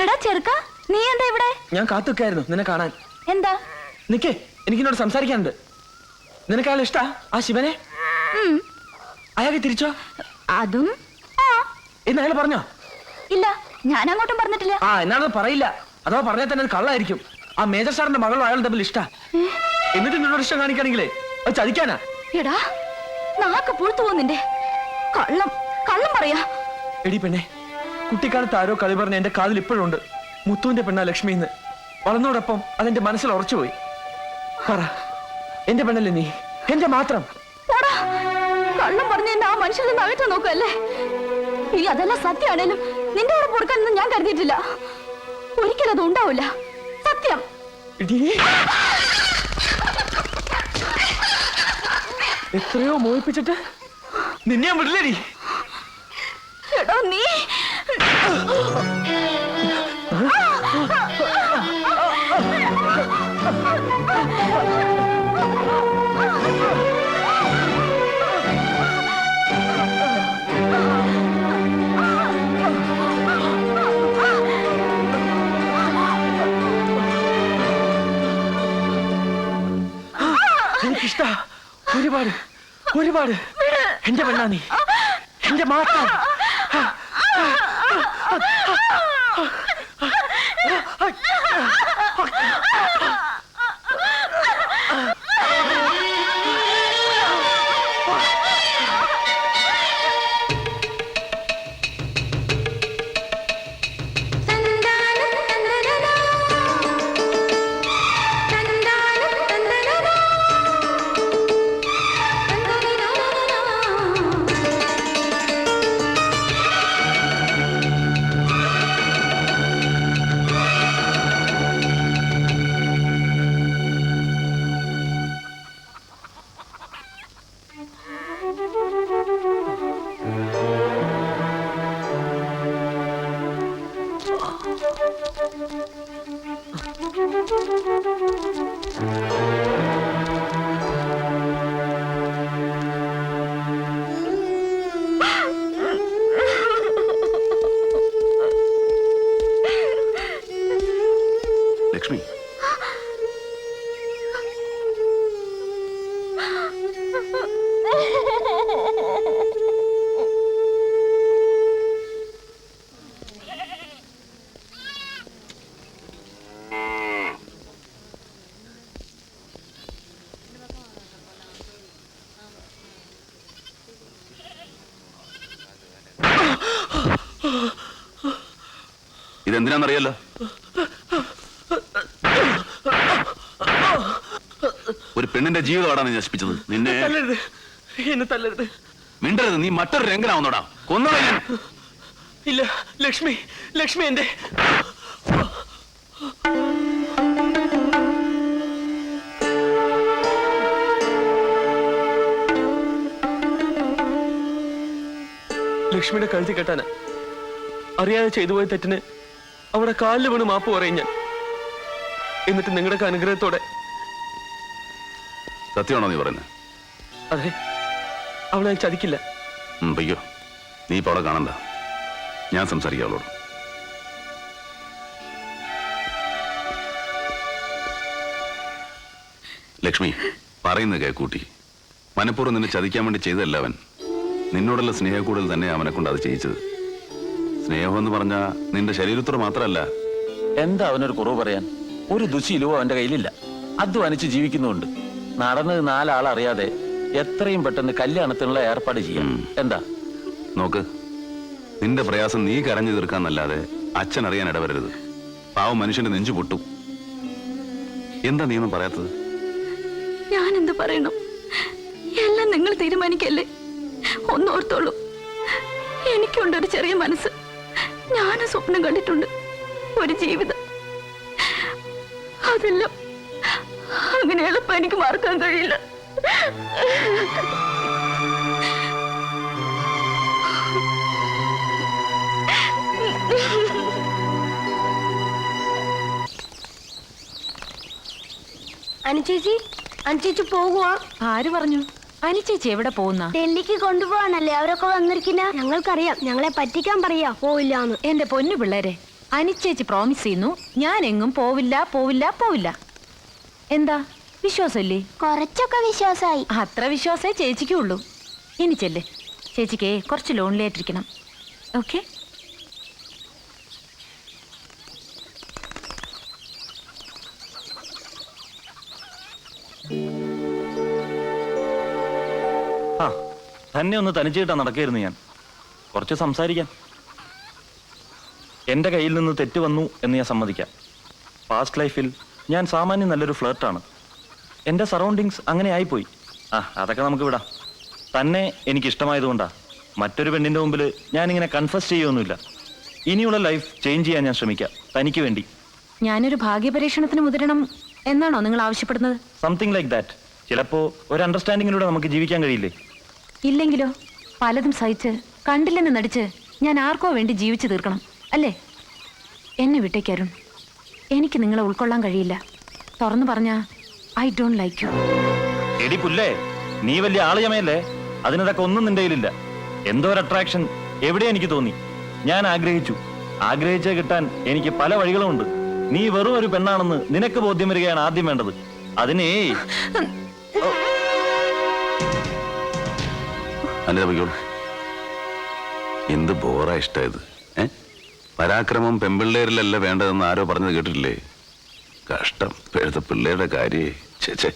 എടാ ചെറുക്ക, നീ എന്താ ഇവിടെ? ഞാൻ കാത്തുക്കായിരുന്നു നിന്നെ കാണാൻ. എന്താ? നിക്കേ, എനിക്കിന്നോട് സംസാരിക്കാനുണ്ട്. നിനക്ക് അയാൾ ഇഷ്ടാ, ആ ശിവനെ? അയാൾക്ക് തിരിച്ചോ? അതും എന്ന് അയാൾ പറഞ്ഞോ? ഇല്ല, ഞാൻ അങ്ങോട്ടും പറഞ്ഞിട്ടില്ല. ആ എന്നാണത് പറയില്ല. അഥവാ പറഞ്ഞാൽ തന്നെ കള്ളായിരിക്കും. ആ മേജർ സാറിന്റെ മകളും അയാളും തമ്മിൽ ഇഷ്ടാ. എന്നിട്ട് നിന്നോട് ഇഷ്ടം കാണിക്കുകയാണെങ്കിലേ അത് ചതിക്കാനാ. എടാ നാക്ക് പുറത്തു പോകുന്നിന്റെ. കള്ളം കള്ളം പറയാ. എടി പെണ്ണെ, കുട്ടിക്കാലത്ത് ആരോ കളി പറഞ്ഞ എന്റെ കാതിൽ ഇപ്പോഴുണ്ട്. മുത്തുവിന്റെ പെണ്ണ ലക്ഷ്മിന്ന്. വളർന്നോടൊപ്പം അതെന്റെ മനസ്സിൽ ഉറച്ചുപോയി. പറ, എന്റെ പെണ്ണല്ലേ നീ? എന്റെ മാത്രം. കള്ളം പറഞ്ഞ എന്നെ ആ മനുഷ്യനെ നകറ്റ നോക്കല്ലേ? നീ അതെല്ലാം സത്യമാണേലും നിന്റെ കൂടെ പൊറുക്കാനൊന്നും ഞാൻ കരുതിയിട്ടില്ല. ഒരിക്കലും അത് ഉണ്ടാവില്ല. സത്യം. എത്രയോ മോഹിപ്പിച്ചിട്ട് നിന്നെ വിടില്ലടി. എടോ നീ എനിക്കിഷ്ടാ ഒരുപാട് ഒരുപാട്. എന്റെ പെണ്ണാ നീ, എന്റെ മാത്രം. ലക്ഷ്മി, ഇതെന്തിനാന്നറിയാലോ? ഒരു പെണ്ണിന്റെ ജീവിതമാണ് നീ നശിപ്പിച്ചത്. നിന്നെ എന്നെ തല്ലരുത്. മിണ്ടരുത്. നീ മറ്റൊരു രംഗനാവുന്നോടാ. കൊന്നോടാ ഞാൻ. ഇല്ല ലക്ഷ്മി, ലക്ഷ്മി എന്റെ. ലക്ഷ്മിയുടെ കഴുത്തി കെട്ടാനാ. അറിയാതെ ചെയ്തു പോയ തെറ്റിന് അവിടെ കാലിൽ വീണ് മാപ്പ് പറയും ഞാൻ. എന്നിട്ട് നിങ്ങളുടെ അനുഗ്രഹത്തോടെ. സത്യമാണോ നീ പറയുന്നത്? അതെ, അവളെ ചതിക്കില്ല. പയ്യോ, നീ ഇപ്പൊ അവളെ കാണണ്ട. ഞാൻ സംസാരിക്കാം അവളോട്. ലക്ഷ്മി, പറയുന്നത് കേൾക്കൂട്ടി. മനഃപൂർവ്വം നിന്നെ ചതിക്കാൻ വേണ്ടി ചെയ്തതല്ല അവൻ. നിന്നോടുള്ള സ്നേഹക്കൂടുതൽ തന്നെ അവനെ കൊണ്ട് അത് ചെയ്യിച്ചത്. സ്നേഹം എന്ന് പറഞ്ഞാ നിന്റെ ശരീരത്തോട് മാത്രമല്ല. എന്താ അവനൊരു കുറവ് പറയാൻ? ഒരു ദുശീലവും അവന്റെ കയ്യിലില്ല. അധ്വാനിച്ച് ജീവിക്കുന്നുണ്ട്. നടന്നത് 4 ആളറിയാതെ എത്രയും പെട്ടെന്ന് കല്യാണത്തിനുള്ള ഏർപ്പാട് ചെയ്യാം. എന്താ? നോക്ക്, നിന്റെ പ്രയാസം നീ കരഞ്ഞു തീർക്കാന്നല്ലാതെ അച്ഛൻ അറിയാൻ ഇടവരരുത്. പാവം മനുഷ്യന്റെ നെഞ്ചു പൊട്ടും. എന്താ നീയൊന്നും പറയാത്തത്? ഞാൻ എന്ത് പറയണം? എല്ലാം നിങ്ങൾ തീരുമാനിക്കല്ലേ. ഒന്നോർത്തോളൂ, എനിക്കുണ്ടൊരു ചെറിയ മനസ്സ്. ഞാൻ സ്വപ്നം കണ്ടിട്ടുണ്ട്, ഒരു ജീവിതം. അതെല്ലാം അങ്ങനെ എളുപ്പം എനിക്ക് മറക്കാൻ കഴിയില്ല. അനുചേച്ചി, അനുചേച്ചി പോകുവാ? ആര് പറഞ്ഞു? അനുചേച്ചി എവിടെ പോകുന്ന? ഡൽഹിക്ക് കൊണ്ടുപോകാനല്ലേ അവരൊക്കെ വന്നിരിക്കുന്ന. ഞങ്ങൾക്കറിയാം, ഞങ്ങളെ പറ്റിക്കാൻ പറയാ പോയില്ലാന്ന്. എന്റെ പൊന്നു പിള്ളേരെ, അനിച്ചേച്ചി പ്രോമിസ് ചെയ്യുന്നു ഞാൻ എങ്ങും പോവില്ല പോവില്ല പോവില്ല. എന്താ വിശ്വാസമില്ലേ? കുറച്ചൊക്കെ വിശ്വാസമായി. അത്ര വിശ്വാസമേ ചേച്ചിക്കും ഉള്ളൂ. ഇനി ചെല്ലേ, ചേച്ചിക്ക് കുറച്ച് ലോൺലി ആയിട്ടിരിക്കണം. ഓക്കെ? ആ തന്നെ ഒന്ന് തനിച്ചിട്ടാ നടക്കായിരുന്നു ഞാൻ. കുറച്ച് സംസാരിക്കാം. എന്റെ കയ്യിൽ നിന്ന് തെറ്റ് വന്നു എന്ന് ഞാൻ സമ്മതിക്കാം. പാസ്റ്റ് ലൈഫിൽ ഞാൻ സാമാന്യം നല്ലൊരു ഫ്ലർട്ടാണ്. എന്റെ സറൗണ്ടിങ്സ് അങ്ങനെ ആയിപ്പോയി. അതൊക്കെ നമുക്ക് വിടാം. തന്നെ എനിക്ക് ഇഷ്ടമായതുകൊണ്ടാ. മറ്റൊരു പെണ്ണിന്റെ മുമ്പിൽ ഞാനിങ്ങനെ കൺഫസ് ചെയ്യൊന്നുമില്ല. ഇനിയുള്ള ലൈഫ് ചേഞ്ച് ചെയ്യാൻ ഞാൻ ശ്രമിക്കാം, തനിക്ക് വേണ്ടി. ഞാനൊരു ഭാഗ്യപരീക്ഷണത്തിന് മുതിരണം എന്നാണോ നിങ്ങൾ ആവശ്യപ്പെടുന്നത്? Something like that. ചിലപ്പോ ഒരു അണ്ടർസ്റ്റാൻഡിങ്ങിലൂടെ നമുക്ക് ജീവിക്കാൻ കഴിയില്ലേ? ഇല്ലെങ്കിലോ? പലതും സഹിച്ച് കണ്ടില്ലെന്ന് നടിച്ച് ഞാൻ ആർക്കോ വേണ്ടി ജീവിച്ചു തീർക്കണം അല്ലേ? എന്നെ വിട്ടേക്കരുൺ. എനിക്ക് നിങ്ങളെ ഉൾക്കൊള്ളാൻ കഴിയില്ല. തുറന്നു പറഞ്ഞാ ഐ ഡോണ്ട് ലൈക്ക് യു. എടി പുല്ലേ, നീ വലിയ ആളയമയല്ലേ? അതിനതൊക്കെ ഒന്നും നിന്റെ കയ്യിലില്ല. എന്തോ ഒരു അട്രാക്ഷൻ എവിടെ എനിക്ക് തോന്നി. ഞാൻ ആഗ്രഹിച്ചത് കിട്ടാൻ എനിക്ക് പല വഴികളുമുണ്ട്. നീ വെറും ഒരു പെണ്ണാണെന്ന് നിനക്ക് ബോധ്യം വരികയാണ് ആദ്യം വേണ്ടത്. അതിനേ എന്ത് ബോറാ ഇഷ്ടായത്. പരാക്രമം പെമ്പിള്ളേരിലല്ല വേണ്ടതെന്ന് ആരോ പറഞ്ഞത് കേട്ടിട്ടില്ലേ? കഷ്ടം ഇപ്പോഴത്തെ പിള്ളേരുടെ കാര്യേ. ചേച്ചേ,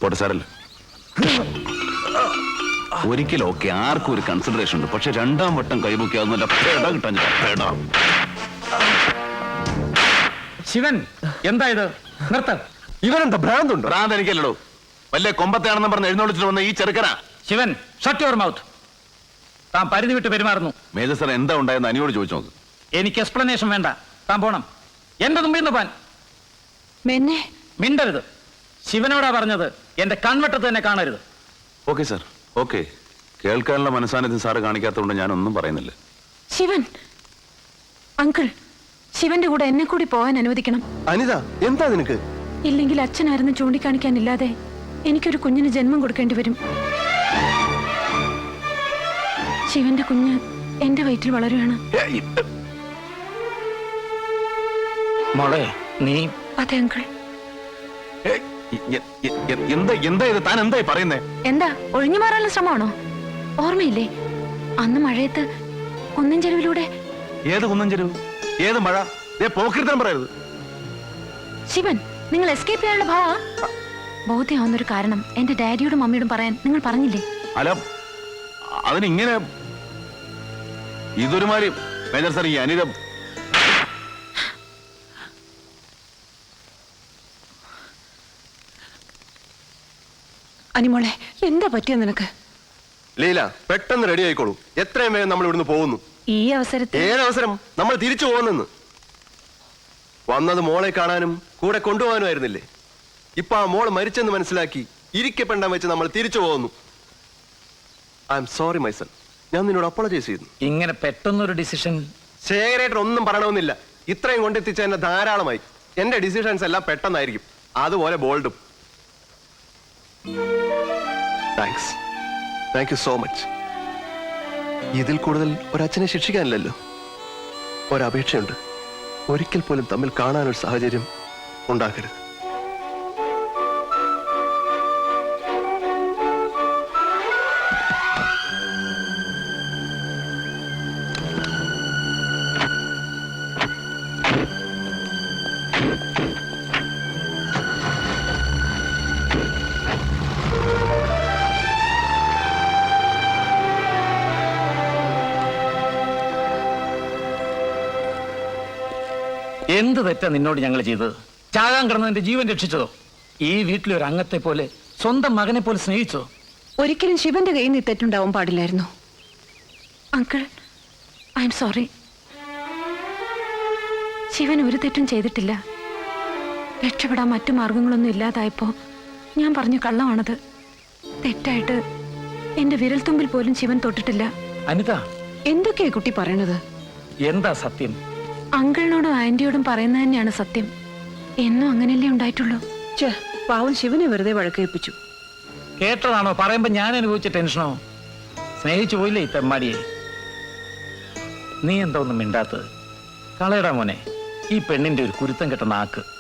പോട്ടെ സാറല്ല. ഒരിക്കലൊക്കെ ആർക്കും ഒരു കൺസിഡറേഷൻ ഉണ്ട്. പക്ഷെ രണ്ടാം വട്ടം കൈമുക്കിയാവുന്നില്ല. പേട കിട്ടാൻ പേടാ. ശിവൻ, എന്താ ഇത്? നിർത്തം. ഇവനെന്താ ഭ്രാന്തുണ്ട്? ഭ്രാന്ത് എനിക്കല്ലടോ. വല്ല കൊമ്പത്തെയാണെന്ന് പറഞ്ഞ് എഴുന്നള്ളിച്ചിട്ട് വന്ന ഈ ചെറുക്കനാ. Shivan, shut your mouth. താൻ പരിധി വിട്ട് പെരുമാറുന്നു. മേജർ സാർ എന്താ ഉണ്ടായെന്ന് അനിയോട് ചോദിച്ചു നോക്ക്. എനിക്ക് എക്സ്പ്ലനേഷൻ വേണ്ട. താൻ പോണം. എന്റെ മുമ്പിൽ നിന്ന് പാൻ. മെന്നെ മിണ്ടരുത്. ശിവനോടാ പറഞ്ഞത്. എന്റെ കൺവെട്ടത്ത് തന്നെ കാണരുത്. Okay sir, okay. കേൾക്കാനുള്ള മനസ്സാന്നിധ്യം സാറ് കാണിക്കാത്തതുകൊണ്ട് ഞാനൊന്നും പറയുന്നില്ല. ശിവൻ അങ്കിൾ, ശിവന്റെ കൂടെ എന്നെ കൂടി പോകാൻ അനുവദിക്കണം. അനിത, എന്താ നിനക്ക്? ഇല്ലെങ്കിൽ അച്ഛനായിരുന്നു ചൂണ്ടിക്കാണിക്കാനില്ലാതെ എനിക്കൊരു കുഞ്ഞിന് ജന്മം കൊടുക്കേണ്ടി വരും. ശിവന്റെ കുഞ്ഞ് എന്റെ വയറ്റിൽ വളരുകയാണ്. മോളെ, നീ അതെ അങ്കിൾ. എന്താ ഇത്? താൻ എന്തായി പറയുന്നേ? എന്താ ഒഴിഞ്ഞു മാറാനുള്ള ശ്രമമാണോ? ഓർമ്മയില്ലേ അന്ന് മഴയത്ത് കുന്നിൻ ചെരുവിലൂടെ? ഏത് കുന്നൻ ചെരുവ്? ഏത് മഴ? പോക്കിരുത്തം പറയരുത്. ശിവൻ, നിങ്ങൾ എസ്കേപ്പ് ചെയ്യാനുള്ള ഭാവ ബോധ്യമാവുന്നൊരു കാരണം എന്റെ ഡാഡിയോടും മമ്മിയോടും പറയാൻ നിങ്ങൾ പറഞ്ഞില്ലേ? അല്ല, അതിനിങ്ങനെ ഇതൊരുമാതിരി. മേജർ സാർ, ഈ അനിത അനിമോളെ, എന്താ പറ്റിയ നിനക്ക്? ലീല, പെട്ടെന്ന് റെഡി ആയിക്കോളൂ. എത്രയും വേഗം നമ്മൾ ഇവിടുന്ന് പോകുന്നു. ഈ അവസരത്തിൽ ഏതവസരം? നമ്മൾ തിരിച്ചു പോകുന്നെന്ന്. വന്നത് മോളെ കാണാനും കൂടെ കൊണ്ടുപോകാനുമായിരുന്നില്ലേ? ഇപ്പൊ ആ മോൾ മരിച്ചെന്ന് മനസ്സിലാക്കി ഇരിക്കപ്പെണ്ടാൻ വെച്ച് നമ്മൾ തിരിച്ചു പോകുന്നു. I am sorry Maison. ഞാൻ നിന്നോട് അപ്പോളജൈസ് ചെയ്യുന്നു. ഇങ്ങനെ പെട്ടെന്നൊരു ഡിസിഷൻ. ശേഖരേട്ടൻ ഒന്നും പറയണമെന്നില്ല. ഇത്രയും കൊണ്ടെത്തിച്ച എന്നെ ധാരാളമായി. എന്റെ ഡിസിഷൻസ് എല്ലാം പെട്ടെന്നായിരിക്കും, അതുപോലെ ബോൾഡും. Thanks, thank you so much. ഇതിൽ കൂടുതൽ ഒരച്ഛനെ ശിക്ഷിക്കാനില്ലല്ലോ. ഒരപേക്ഷയുണ്ട്. ഒരിക്കൽ പോലും തമ്മിൽ കാണാനൊരു സാഹചര്യം ഉണ്ടാക്കരുത്. എന്ത് തെറ്റാ നിന്നോട് ഞങ്ങൾ ചെയ്തത്? ചാകാൻ കിടന്നതിന്റെ ജീവൻ രക്ഷിച്ചതോ? ഈ വീട്ടിലെ ഒരു അംഗത്തെ പോലെ, സ്വന്തം മകനെ പോലെ സ്നേഹിച്ചോ? ഒരിക്കലും ശിവന്റെ കയ്യിൽ നിന്ന് തെറ്റുണ്ടാവാൻ പാടില്ലായിരുന്നു. Uncle, I am sorry. Shivan ഒരു തെറ്റും ചെയ്തിട്ടില്ല. രക്ഷപ്പെടാൻ മറ്റു മാർഗങ്ങളൊന്നും ഇല്ലാതായപ്പോ ഞാൻ പറഞ്ഞ കള്ളമാണത്. തെറ്റായിട്ട് എന്റെ വിരൽത്തുമ്പിൽ പോലും ശിവൻ തൊട്ടിട്ടില്ല. അനിത, എന്തൊക്കെയാ കുട്ടി പറയണത്? എന്താ സത്യം? അങ്കിളിനോടും ആന്റിയോടും പറയുന്നത് തന്നെയാണ് സത്യം. എന്നും അങ്ങനെയല്ലേ ഉണ്ടായിട്ടുള്ളൂ. പാവം ശിവനെ വെറുതെ വഴക്കേൽപ്പിച്ചു. കേട്ടതാണോ പറയുമ്പോ ഞാൻ അനുഭവിച്ച ടെൻഷനോ? സ്നേഹിച്ചു പോയില്ലേ ഈ തെമ്മാടിയെ? നീ എന്താ ഒന്നും മിണ്ടാത്തത്? കളയടാ മോനെ ഈ പെണ്ണിന്റെ ഒരു കുരുത്തം കെട്ട നാക്ക്.